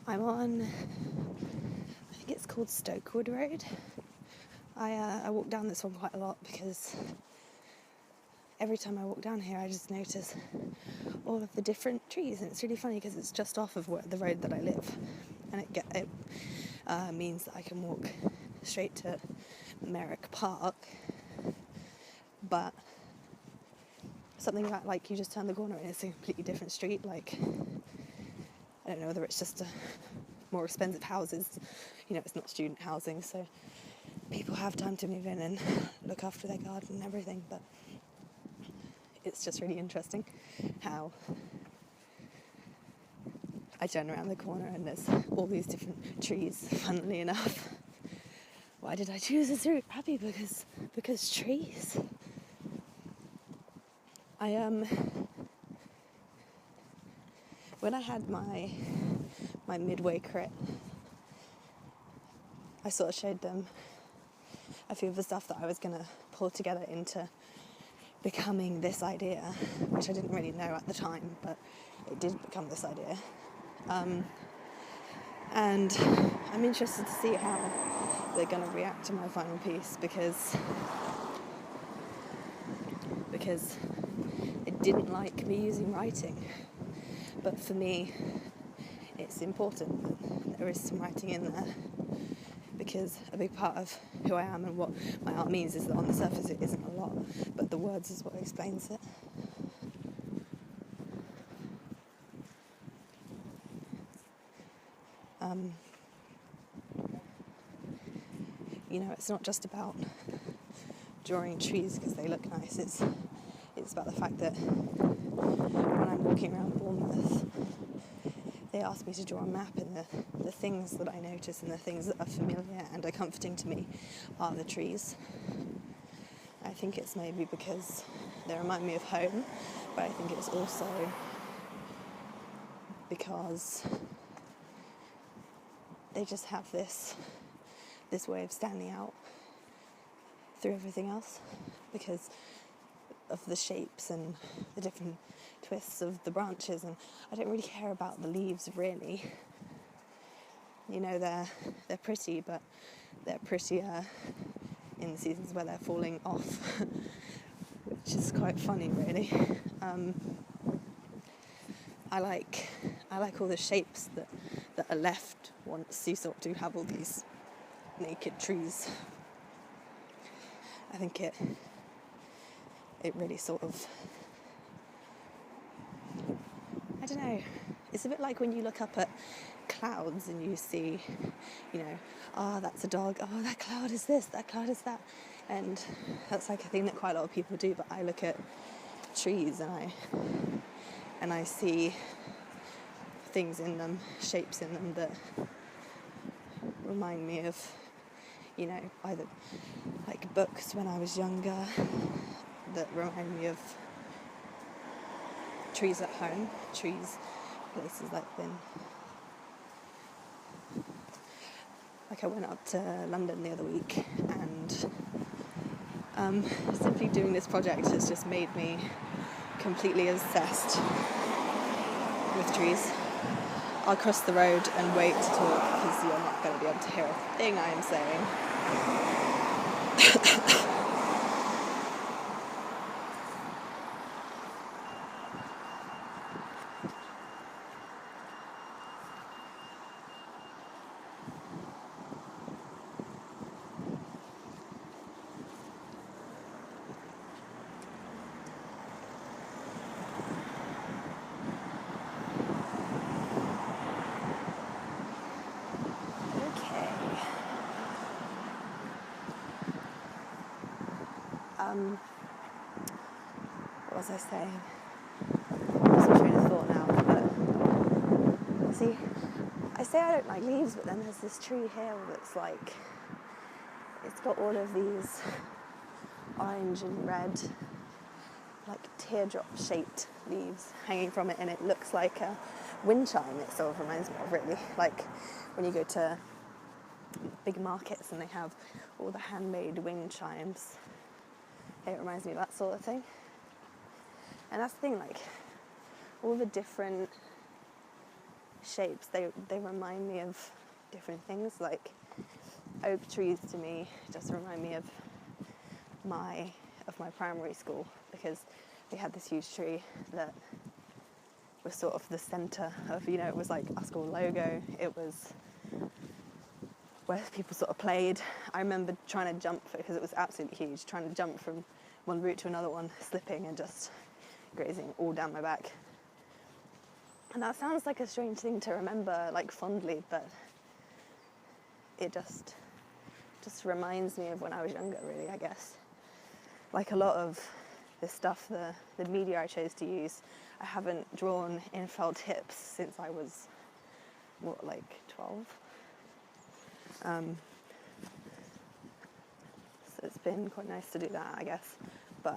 I'm on, I think it's called Stokewood Road. I walk down this one quite a lot because every time I walk down here I just notice all of the different trees, and it's really funny because it's just off of the road that I live, and it means that I can walk straight to Merrick Park, but something about like you just turn the corner and it's a completely different street. Like, I don't know whether it's just more expensive houses, it's not student housing, so people have time to move in and look after their garden and everything, but it's just really interesting how I turn around the corner and there's all these different trees, funnily enough. Why did I choose this route? Probably because trees. When I had my midway crit, I sort of showed them a few of the stuff that I was going to pull together into becoming this idea, which I didn't really know at the time, but it did become this idea. And I'm interested to see how they're going to react to my final piece, because it didn't like me using writing. But for me, it's important that there is some writing in there, because a big part of who I am and what my art means is that on the surface it isn't a lot, but the words is what explains it. It's not just about drawing trees because they look nice. It's about the fact that when I'm walking around Bournemouth, they ask me to draw a map, and the things that I notice and the things that are familiar and are comforting to me are the trees. I think it's maybe because they remind me of home, but I think it's also because they just have this way of standing out through everything else, because of the shapes and the different twists of the branches. And I don't really care about the leaves, really. They're pretty, but they're prettier in the seasons where they're falling off, which is quite funny, really. I like all the shapes that are left once you sort of have all these naked trees. I think it really sort of, I don't know, it's a bit like when you look up at clouds and you see, that's a dog, that cloud is this, that cloud is that, and that's like a thing that quite a lot of people do. But I look at trees and I see things in them, shapes in them that remind me of, either like books when I was younger that remind me of trees at home, places I've been. Like I went up to London the other week, and simply doing this project has just made me completely obsessed with trees. I'll cross the road and wait to talk because you're not going to be able to hear a thing I am saying. What was I saying? I lost my train of thought now, but see, I say I don't like leaves, but then there's this tree here that's like, it's got all of these orange and red, like teardrop shaped leaves hanging from it, and it looks like a wind chime. It sort of reminds me of, really, like when you go to big markets and they have all the handmade wind chimes. It reminds me of that sort of thing. And that's the thing, like all the different shapes, they remind me of different things. Like oak trees to me just remind me of my primary school, because we had this huge tree that was sort of the centre of, it was like our school logo. It was where people sort of played. I remember trying to jump, because it was absolutely huge, trying to jump from one root to another one, slipping and just grazing all down my back. And that sounds like a strange thing to remember, like fondly, but it just reminds me of when I was younger, really, I guess. Like a lot of the stuff, the media I chose to use, I haven't drawn in felt tips since I was, 12? So it's been quite nice to do that, I guess. But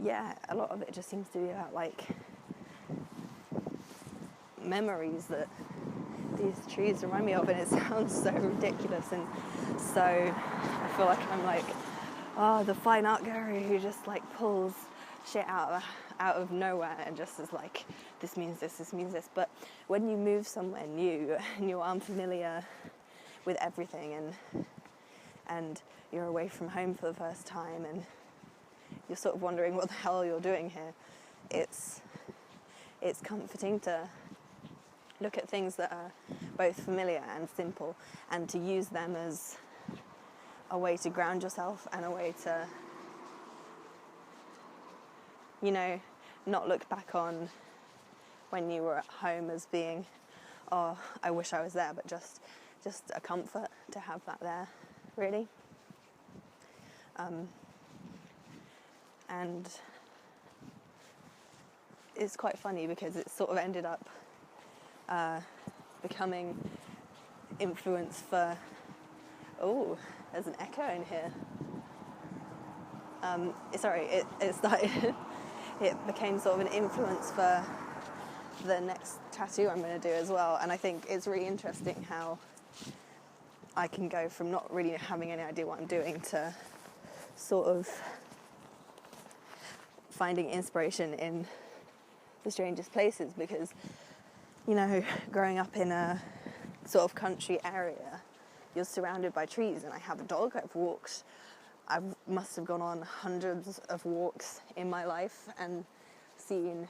yeah, a lot of it just seems to be about like memories that these trees remind me of, and it sounds so ridiculous, and so I feel like I'm like, the fine art gallery who just like pulls shit out of nowhere and just is like, this means this. But when you move somewhere new and you're unfamiliar with everything, and you're away from home for the first time, and you're sort of wondering what the hell you're doing here, it's comforting to look at things that are both familiar and simple, and to use them as a way to ground yourself and a way to, not look back on when you were at home as being, oh, I wish I was there, but just a comfort to have that there, really. And it's quite funny because it sort of ended up becoming influence for, there's an echo in here. It started, it became sort of an influence for the next tattoo I'm going to do as well. And I think it's really interesting how I can go from not really having any idea what I'm doing to sort of finding inspiration in the strangest places, because, growing up in a sort of country area, you're surrounded by trees, and I have a dog. I must have gone on hundreds of walks in my life and seen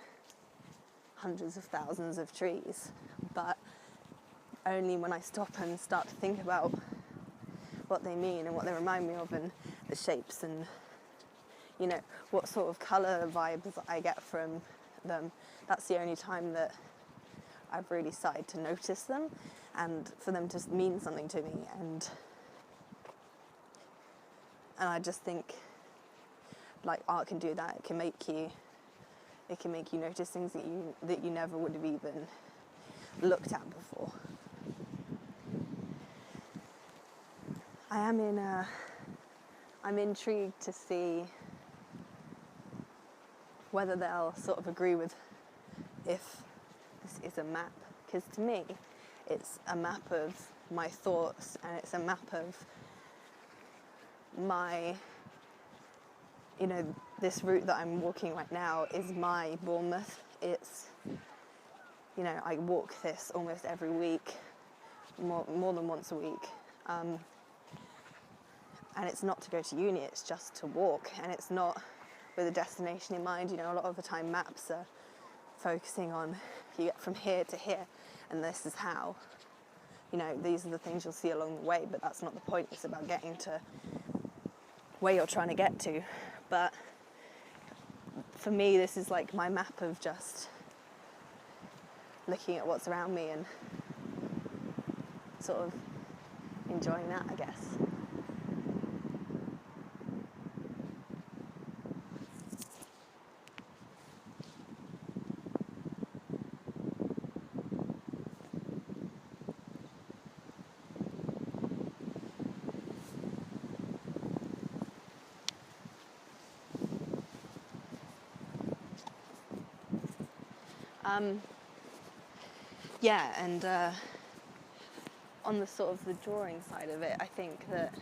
hundreds of thousands of trees, but only when I stop and start to think about what they mean and what they remind me of, and the shapes, and what sort of colour vibes I get from them. That's the only time that I've really started to notice them, and for them to mean something to me. And I just think, like, art can do that. It can make you notice things that you never would have even looked at before. I'm intrigued to see whether they'll sort of agree with if this is a map, because to me it's a map of my thoughts, and it's a map of my, this route that I'm walking right now is my Bournemouth. It's, I walk this almost every week, more than once a week, and it's not to go to uni, it's just to walk, and it's not with a destination in mind. A lot of the time maps are focusing on, you get from here to here, and this is how, these are the things you'll see along the way, but that's not the point. It's about getting to where you're trying to get to. But for me, this is like my map of just looking at what's around me and sort of enjoying that, I guess. And on the sort of the drawing side of it, I think that,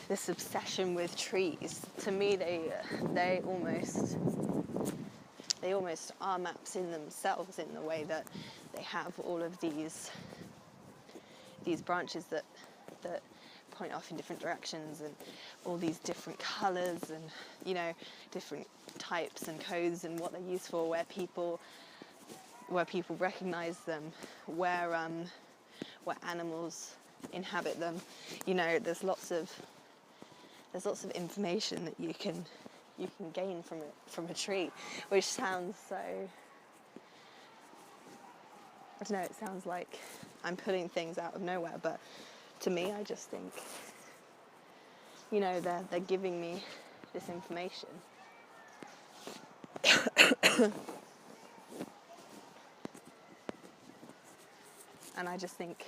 this obsession with trees. To me, they almost are maps in themselves, in the way that they have all of these branches that point off in different directions, and all these different colours, and different types and codes, and what they're used for, where people recognise them, where animals inhabit them. There's lots of information that you can gain from a tree, which sounds so, I don't know, it sounds like I'm pulling things out of nowhere, but to me, I just think, they're giving me this information. And I just think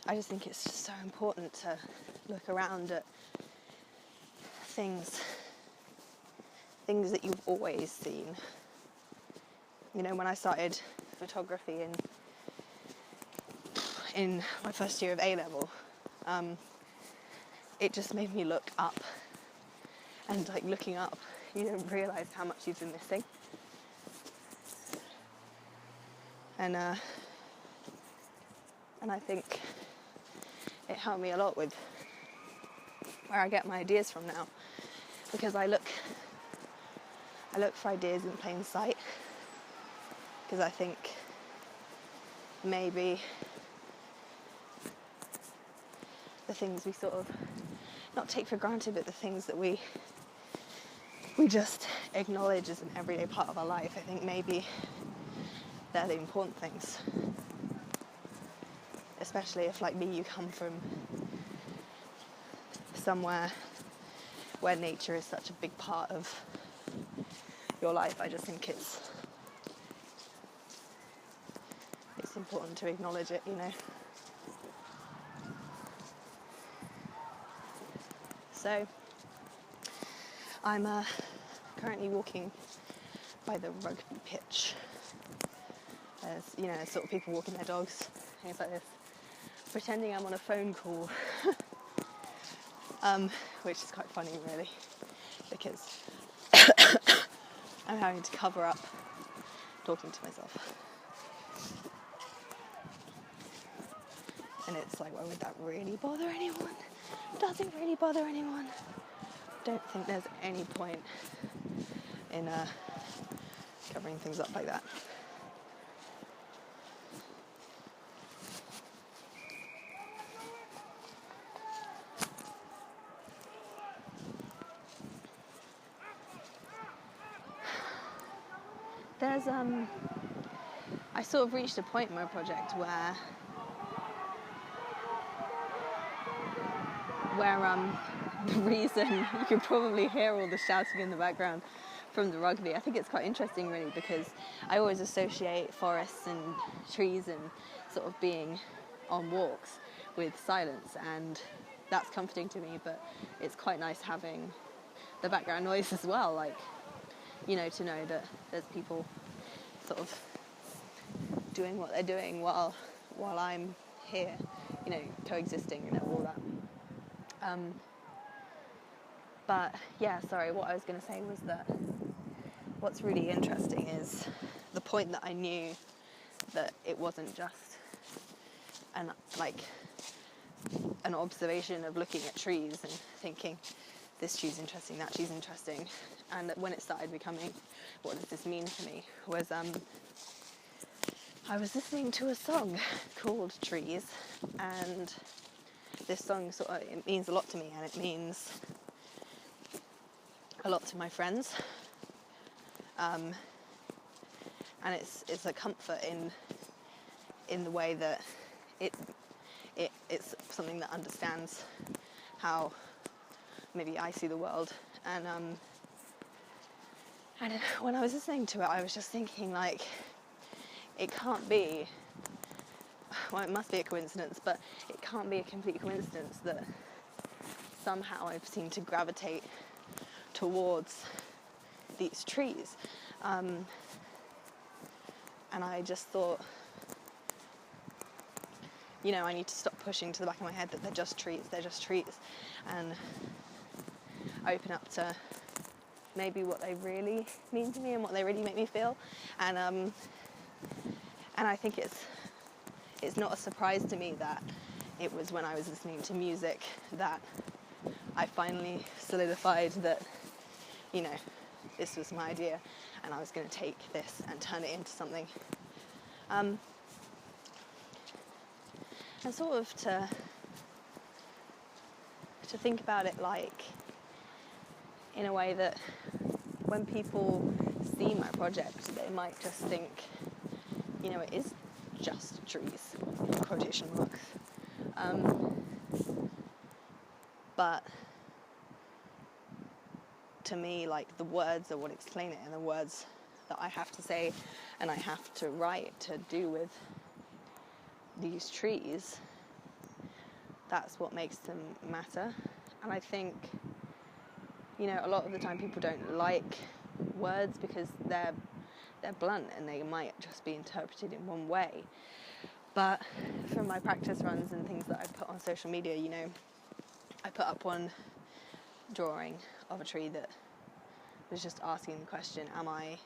it's just so important to look around at things that you've always seen. When I started photography in my first year of A-level, it just made me look up, and looking up, you don't realise how much you've been missing. And I think it helped me a lot with where I get my ideas from now, because I look for ideas in plain sight, because I think maybe the things we sort of not take for granted, but the things that we just acknowledge as an everyday part of our life, I think maybe they're the important things. Especially if, like me, you come from somewhere where nature is such a big part of your life. I just think it's important to acknowledge it, So I'm currently walking by the rugby pitch. There's sort of people walking their dogs, things like this, pretending I'm on a phone call, which is quite funny, really, because I'm having to cover up talking to myself. And it's like, why would that really bother anyone? Does it really bother anyone? Don't think there's any point in covering things up like that. There's I sort of reached a point in my project where the reason you can probably hear all the shouting in the background from the rugby, I think it's quite interesting, really, because I always associate forests and trees and sort of being on walks with silence, and that's comforting to me, but it's quite nice having the background noise as well, to know that there's people sort of doing what they're doing while I'm here, coexisting, all that. But yeah, sorry, what I was going to say was that what's really interesting is the point that I knew that it wasn't just an observation of looking at trees and thinking, this tree's interesting, that tree's interesting, and when it started becoming, what does this mean to me, was I was listening to a song called Trees, and this song it means a lot to me, and it means a lot to my friends, and it's a comfort in the way that it's something that understands how maybe I see the world, and when I was listening to it, I was just thinking, it can't be, well, it must be a coincidence, but it can't be a complete coincidence that somehow I've seemed to gravitate towards these trees. And I just thought, you know, I need to stop pushing to the back of my head that they're just trees, and open up to maybe what they really mean to me and what they really make me feel. And I think it's not a surprise to me that it was when I was listening to music that I finally solidified that, you know, this was my idea and I was going to take this and turn it into something. And sort of to think about it like in a way that when people see my project, they might just think, you know, it is just trees, in quotation marks. But to me, like, the words are what explain it, and the words that I have to say and I have to write to do with these trees, that's what makes them matter. And I think, you know, a lot of the time people don't like words because they're blunt and they might just be interpreted in one way. But from my practice runs and things that I put on social media, you know, I put up one drawing of a tree that was just asking the question, am I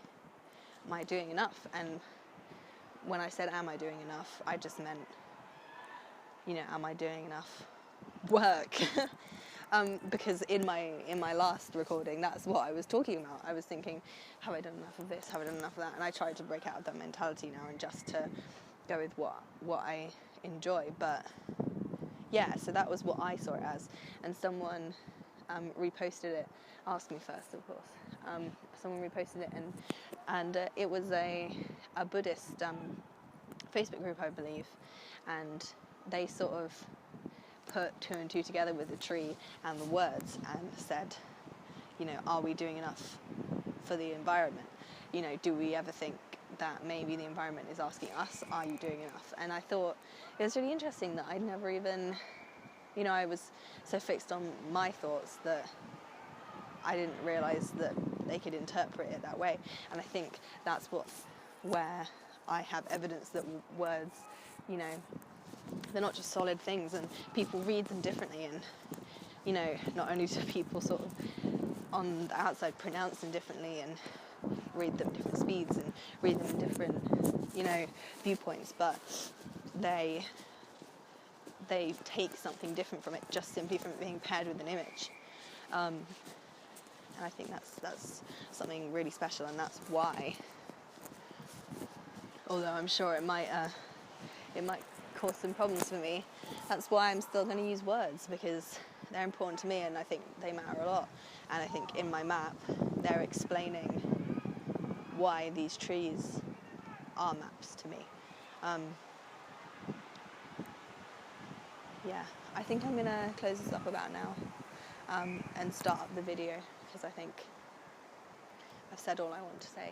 doing enough? And when I said, am I doing enough, I just meant, you know, am I doing enough work? Because in my last recording, that's what I was talking about. I was thinking, have I done enough of this? Have I done enough of that? And I tried to break out of that mentality now and just to go with what I enjoy. But yeah, so that was what I saw it as. And someone reposted it, asked me first, of course. Someone reposted it, and it was a Buddhist Facebook group, I believe, and they sort of put two and two together with the tree and the words and said, you know, are we doing enough for the environment? You know, do we ever think that maybe the environment is asking us, are you doing enough? And I thought it was really interesting that I'd never even, you know, I was so fixed on my thoughts that I didn't realise that they could interpret it that way. And I think that's where I have evidence that words, you know, they're not just solid things, and people read them differently, and, you know, not only do people sort of on the outside pronounce them differently and read them different speeds and read them in different, you know, viewpoints, but they take something different from it just simply from it being paired with an image. And I think that's something really special, and that's why, although I'm sure it might cause some problems for me, that's why I'm still going to use words, because they're important to me and I think they matter a lot. And I think in my map they're explaining why these trees are maps to me. Yeah, I think I'm going to close this up about now and start up the video, because I think I've said all I want to say.